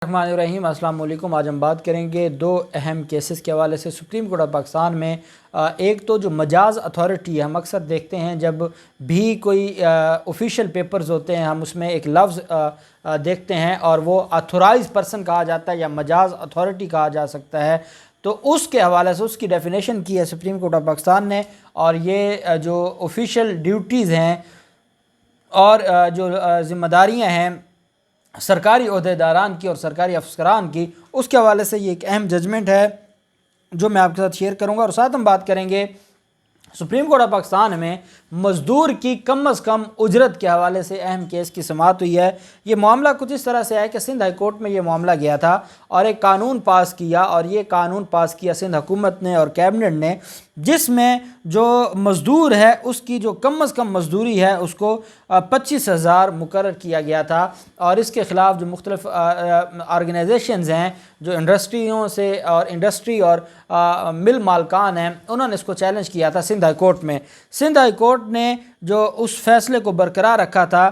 الرحیم السلام علیکم۔ آج ہم بات کریں گے دو اہم کیسز کے حوالے سے سپریم کورٹ آف پاکستان میں۔ ایک تو جو مجاز اتھارٹی ہے، ہم اکثر دیکھتے ہیں جب بھی کوئی آفیشیل پیپرز ہوتے ہیں ہم اس میں ایک لفظ دیکھتے ہیں اور وہ آتھورائز پرسن کہا جاتا ہے یا مجاز اتھارٹی کہا جا سکتا ہے، تو اس کے حوالے سے اس کی ڈیفینیشن کی ہے سپریم کورٹ آف پاکستان نے۔ اور یہ جو آفیشیل ڈیوٹیز ہیں اور جو ذمہ داریاں ہیں سرکاری عہدیداران کی اور سرکاری افسران کی، اس کے حوالے سے یہ ایک اہم ججمنٹ ہے جو میں آپ کے ساتھ شیئر کروں گا۔ اور ساتھ ہم بات کریں گے سپریم کورٹ آف پاکستان میں مزدور کی کم از کم اجرت کے حوالے سے اہم کیس کی سماعت ہوئی ہے۔ یہ معاملہ کچھ اس طرح سے ہے کہ سندھ ہائی کورٹ میں یہ معاملہ گیا تھا اور ایک قانون پاس کیا، اور یہ قانون پاس کیا سندھ حکومت نے اور کیبنٹ نے، جس میں جو مزدور ہے اس کی جو کم از کم مزدوری ہے اس کو 25,000 مقرر کیا گیا تھا۔ اور اس کے خلاف جو مختلف آرگنائزیشنز ہیں جو انڈسٹریوں سے اور انڈسٹری اور مل مالکان ہیں، انہوں نے اس کو چیلنج کیا تھا سندھ ہائی کورٹ میں۔ سندھ ہائی کورٹ نے جو اس فیصلے کو برقرار رکھا تھا،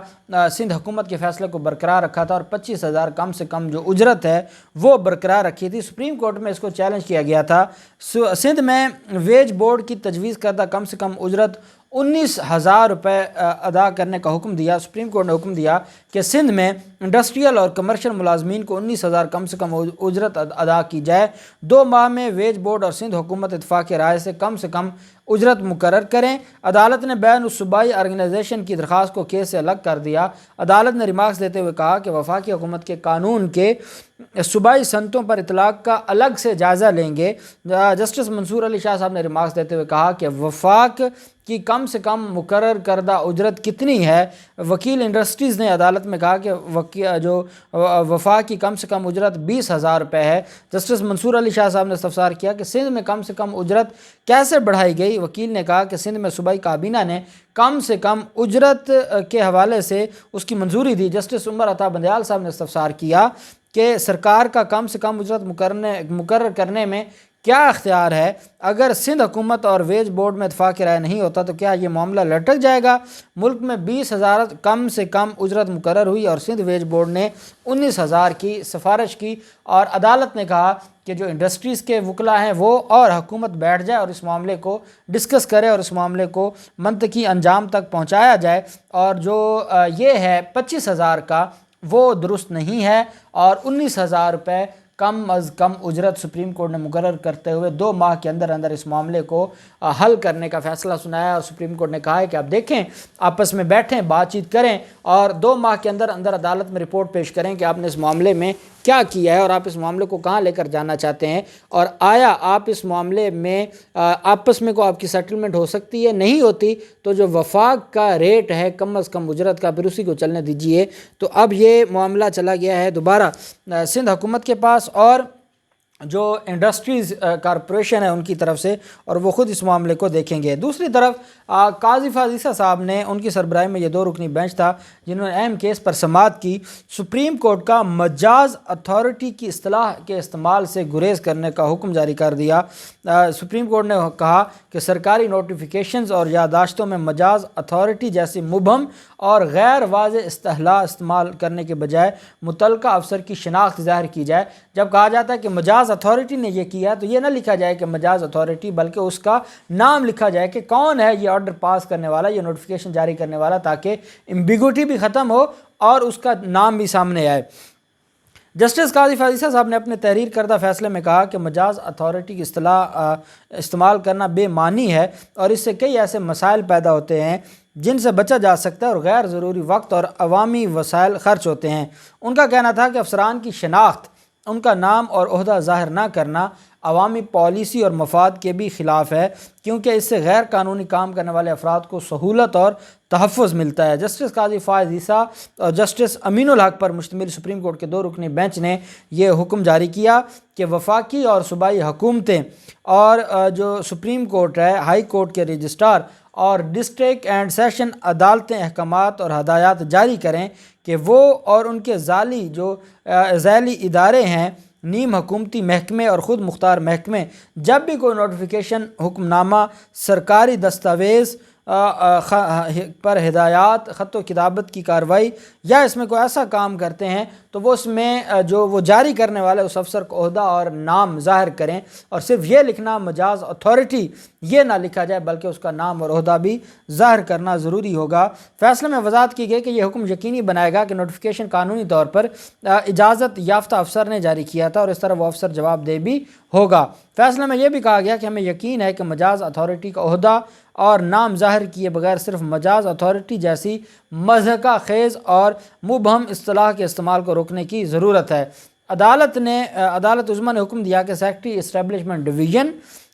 سندھ حکومت کے فیصلے کو برقرار رکھا تھا اور 25,000 کم سے کم جو اجرت ہے وہ برقرار رکھی تھی۔ سپریم کورٹ میں اس کو چیلنج کیا گیا تھا۔ سندھ میں ویج بورڈ کی تجویز کردہ کم سے کم اجرت 19,000 روپے ادا کرنے کا حکم دیا۔ سپریم کورٹ نے حکم دیا کہ سندھ میں انڈسٹریل اور کمرشل ملازمین کو 19,000 کم سے کم اجرت ادا کی جائے۔ 2 ماہ میں ویج بورڈ اور سندھ حکومت اتفاق رائے سے کم اجرت مقرر کریں۔ عدالت نے بین الصوبائی آرگنائزیشن کی درخواست کو کیس سے الگ کر دیا۔ عدالت نے ریمارکس دیتے ہوئے کہا کہ وفاقی حکومت کے قانون کے صوبائی صنعتوں پر اطلاق کا الگ سے جائزہ لیں گے۔ جسٹس منصور علی شاہ صاحب نے ریمارکس دیتے ہوئے کہا کہ وفاق کی کم سے کم مقرر کردہ اجرت کتنی ہے؟ وکیل انڈسٹریز نے عدالت میں کہا کہ جو وفاق کی کم سے کم اجرت 20,000 روپے ہے۔ جسٹس منصور علی شاہ صاحب نے استفسار کیا کہ سندھ میں کم سے کم اجرت کیسے بڑھائی گئی؟ وکیل نے کہا کہ سندھ میں صوبائی کابینہ نے کم سے کم اجرت کے حوالے سے اس کی منظوری دی۔ جسٹس عمر عطا بندیال صاحب نے استفسار کیا کہ سرکار کا کم سے کم اجرت مقرر کرنے میں کیا اختیار ہے؟ اگر سندھ حکومت اور ویج بورڈ میں اتفاق رائے نہیں ہوتا تو کیا یہ معاملہ لٹک جائے گا؟ ملک میں 20,000 کم سے کم اجرت مقرر ہوئی اور سندھ ویج بورڈ نے 19,000 کی سفارش کی، اور عدالت نے کہا کہ جو انڈسٹریز کے وکلا ہیں وہ اور حکومت بیٹھ جائے اور اس معاملے کو ڈسکس کرے اور اس معاملے کو منطقی انجام تک پہنچایا جائے۔ اور جو یہ ہے 25,000 کا وہ درست نہیں ہے، اور 19,000 روپے کم از کم اجرت سپریم کورٹ نے مقرر کرتے ہوئے 2 ماہ کے اندر اندر اس معاملے کو حل کرنے کا فیصلہ سنایا۔ اور سپریم کورٹ نے کہا ہے کہ آپ دیکھیں، آپس میں بیٹھیں، بات چیت کریں اور 2 ماہ کے اندر اندر عدالت میں رپورٹ پیش کریں کہ آپ نے اس معاملے میں کیا کیا ہے اور آپ اس معاملے کو کہاں لے کر جانا چاہتے ہیں، اور آیا آپ اس معاملے میں آپس میں کو آپ کی سیٹلمنٹ ہو سکتی ہے؟ نہیں ہوتی تو جو وفاق کا ریٹ ہے کم از کم اجرت کا، پھر اسی کو چلنے دیجیے۔ تو اب یہ معاملہ چلا گیا ہے دوبارہ سندھ حکومت کے پاس اور جو انڈسٹریز کارپوریشن ہے ان کی طرف سے، اور وہ خود اس معاملے کو دیکھیں گے۔ دوسری طرف قاضی فاضل صاحب نے، ان کی سربراہی میں یہ 2 رکنی بینچ تھا جنہوں نے اہم کیس پر سماعت کی۔ سپریم کورٹ کا مجاز اتھارٹی کی اصطلاح کے استعمال سے گریز کرنے کا حکم جاری کر دیا۔ سپریم کورٹ نے کہا کہ سرکاری نوٹیفیکیشنز اور یادداشتوں میں مجاز اتھارٹی جیسی مبہم اور غیر واضح اصطلاح استعمال کرنے کے بجائے متعلقہ افسر کی شناخت ظاہر کی جائے۔ جب کہا جاتا ہے کہ مجاز اتھارٹی نے یہ کیا تو یہ نہ لکھا جائے کہ مجاز اتھارٹی، بلکہ اس کا نام لکھا جائے کہ کون ہے یہ آرڈر پاس کرنے والا، یہ نوٹیفیکیشن جاری کرنے والا، تاکہ ایمبیگوٹی بھی ختم ہو اور اس کا نام بھی سامنے آئے۔ جسٹس قاضی فاضل صاحب نے اپنے تحریر کردہ فیصلے میں کہا کہ مجاز اتھارٹی کی اصطلاح استعمال کرنا بے معنی ہے اور اس سے کئی ایسے مسائل پیدا ہوتے ہیں جن سے بچا جا سکتا ہے اور غیر ضروری وقت اور عوامی وسائل خرچ ہوتے ہیں۔ ان کا کہنا تھا کہ افسران کی شناخت، ان کا نام اور عہدہ ظاہر نہ کرنا عوامی پالیسی اور مفاد کے بھی خلاف ہے، کیونکہ اس سے غیر قانونی کام کرنے والے افراد کو سہولت اور تحفظ ملتا ہے۔ جسٹس قاضی فائز عیسیٰ اور جسٹس امین الحق پر مشتمل سپریم کورٹ کے 2 رکنی بینچ نے یہ حکم جاری کیا کہ وفاقی اور صوبائی حکومتیں اور جو سپریم کورٹ ہے، ہائی کورٹ کے رجسٹرار اور ڈسٹرکٹ اینڈ سیشن عدالتیں احکامات اور ہدایات جاری کریں کہ وہ اور ان کے ذیلی ادارے ہیں، نیم حکومتی محکمے اور خود مختار محکمے، جب بھی کوئی نوٹیفیکیشن، حکم نامہ، سرکاری دستاویز پر ہدایات خط و کتابت کی کارروائی یا اس میں کوئی ایسا کام کرتے ہیں تو وہ اس میں جو وہ جاری کرنے والے اس افسر کو عہدہ اور نام ظاہر کریں، اور صرف یہ لکھنا مجاز اتھارٹی یہ نہ لکھا جائے بلکہ اس کا نام اور عہدہ بھی ظاہر کرنا ضروری ہوگا۔ فیصلے میں وضاحت کی گئی کہ یہ حکم یقینی بنائے گا کہ نوٹیفیکیشن قانونی طور پر اجازت یافتہ افسر نے جاری کیا تھا اور اس طرح وہ افسر جواب دہ بھی ہوگا۔ فیصلے میں یہ بھی کہا گیا کہ ہمیں یقین ہے کہ مجاز اتھارٹی کا عہدہ اور نام ظاہر کیے بغیر صرف مجاز اتھارٹی جیسی مضحکہ خیز اور مبہم اصطلاح کے استعمال کو روکنے کی ضرورت ہے۔ عدالت عظمیٰ نے حکم دیا کہ سیکرٹری اسٹیبلشمنٹ ڈویژن،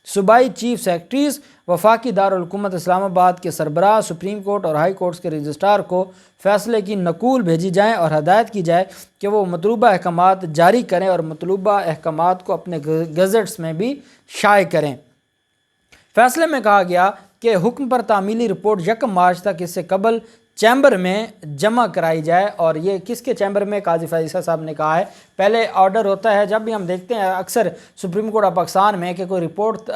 صوبائی چیف سیکرٹریز، وفاقی دارالحکومت اسلام آباد کے سربراہ، سپریم کورٹ اور ہائی کورٹس کے رجسٹرار کو فیصلے کی نقول بھیجی جائیں اور ہدایت کی جائے کہ وہ مطلوبہ احکامات جاری کریں اور مطلوبہ احکامات کو اپنے گزٹس میں بھی شائع کریں۔ فیصلے میں کہا گیا کہ حکم پر تعمیلی رپورٹ 1 مارچ تک اس سے قبل چیمبر میں جمع کرائی جائے، اور یہ کس کے چیمبر میں؟ قاضی فیض عیسیٰ صاحب نے کہا ہے پہلے آرڈر ہوتا ہے، جب بھی ہم دیکھتے ہیں اکثر سپریم کورٹ آف پاکستان میں کہ کوئی رپورٹ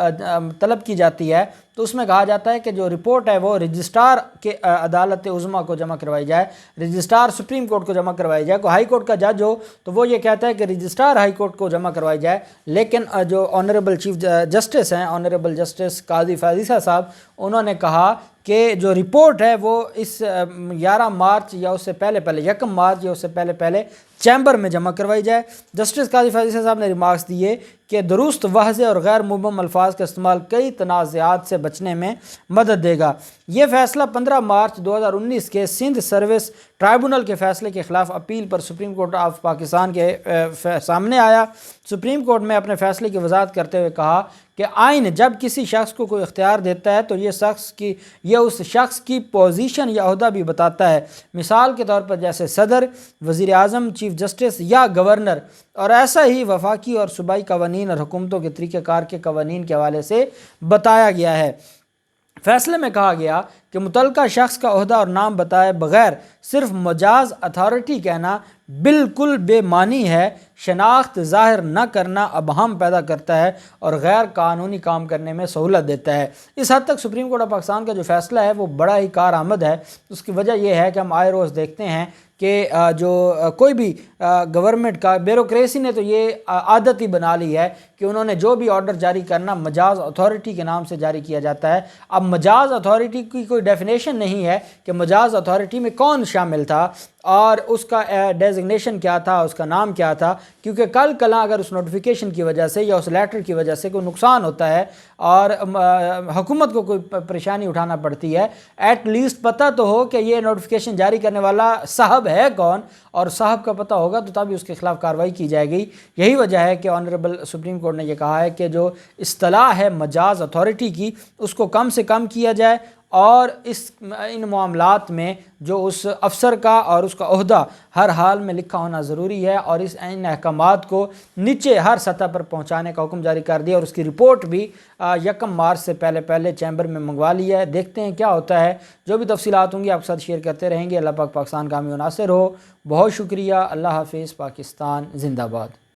طلب کی جاتی ہے تو اس میں کہا جاتا ہے کہ جو رپورٹ ہے وہ رجسٹرار کے عدالت عظمیٰ کو جمع کروائی جائے، رجسٹرار سپریم کورٹ کو جمع کروائی جائے۔ کوئی ہائی کورٹ کا جج ہو تو وہ یہ کہتا ہے کہ رجسٹرار ہائی کورٹ کو جمع کروائی جائے، لیکن جو آنریبل چیف جسٹس ہیں، آنریبل جسٹس قاضی فیض عیسیٰ صاحب، انہوں نے کہا کہ جو رپورٹ ہے وہ اس 11 مارچ یا اس سے پہلے 1 مارچ یا اس سے پہلے چیمبر میں جمع کروائی جائے۔ جسٹس قاضی فیض عیسیٰ صاحب نے ریمارکس دیے کہ درست، واضح اور غیر مبہم الفاظ کا استعمال کئی تنازعات سے بچنے میں مدد دے گا۔ یہ فیصلہ 15 مارچ 2019 کے سندھ سروس ٹرائبونل کے فیصلے کے خلاف appeal per supreme court of Pakistan کے سامنے آیا۔ سپریم کورٹ میں اپنے فیصلے کی وضاحت کرتے ہوئے کہا کہ آئین جب کسی شخص کو کوئی اختیار دیتا ہے تو یہ اس شخص کی پوزیشن یا عہدہ بھی بتاتا ہے، مثال کے طور پر جیسے صدر، وزیر اعظم، چیف جسٹس یا گورنر، اور ایسا ہی وفاقی اور صوبائی قوانین اور حکومتوں کے طریقہ کار کے قوانین کے حوالے سے بتایا گیا ہے۔ فیصلے میں کہا گیا کہ متعلقہ شخص کا عہدہ اور نام بتائے بغیر صرف مجاز اتھارٹی کہنا بالکل بے معنی ہے، شناخت ظاہر نہ کرنا ابہام پیدا کرتا ہے اور غیر قانونی کام کرنے میں سہولت دیتا ہے۔ اس حد تک سپریم کورٹ آف پاکستان کا جو فیصلہ ہے وہ بڑا ہی کارآمد ہے۔ اس کی وجہ یہ ہے کہ ہم آئے روز دیکھتے ہیں کہ جو کوئی بھی گورنمنٹ کا بیوروکریسی نے تو یہ عادت ہی بنا لی ہے کہ انہوں نے جو بھی آرڈر جاری کرنا مجاز اتھارٹی کے نام سے جاری کیا جاتا ہے۔ اب مجاز اتھارٹی کی کوئی ڈیفینیشن نہیں ہے کہ مجاز اتھارٹی میں کون شامل تھا اور اس کا ڈیزگنیشن کیا تھا، اس کا نام کیا تھا، کیونکہ کل اگر اس نوٹیفیکیشن کی وجہ سے یا اس لیٹر کی وجہ سے کوئی نقصان ہوتا ہے اور حکومت کو کوئی پریشانی اٹھانا پڑتی ہے، ایٹ لیسٹ پتہ تو ہو کہ یہ نوٹیفیکیشن جاری کرنے والا صاحب ہے کون، اور صاحب کا پتہ ہوگا تو تبھی اس کے خلاف کارروائی کی جائے گی۔ یہی وجہ ہے کہ آنریبل سپریم کورٹ نے یہ کہا ہے کہ جو اصطلاح ہے مجاز اتھارٹی کی اس کو کم سے کم کیا جائے، اور ان معاملات میں جو اس افسر کا اور اس کا عہدہ ہر حال میں لکھا ہونا ضروری ہے، اور ان احکامات کو نیچے ہر سطح پر پہنچانے کا حکم جاری کر دیا، اور اس کی رپورٹ بھی 1 مارچ سے پہلے چیمبر میں منگوا لی ہے۔ دیکھتے ہیں کیا ہوتا ہے، جو بھی تفصیلات ہوں گی آپ کے ساتھ شیئر کرتے رہیں گے۔ اللہ پاک پاکستان کامیاب و ناصر ہو۔ بہت شکریہ۔ اللہ حافظ۔ پاکستان زندہ باد۔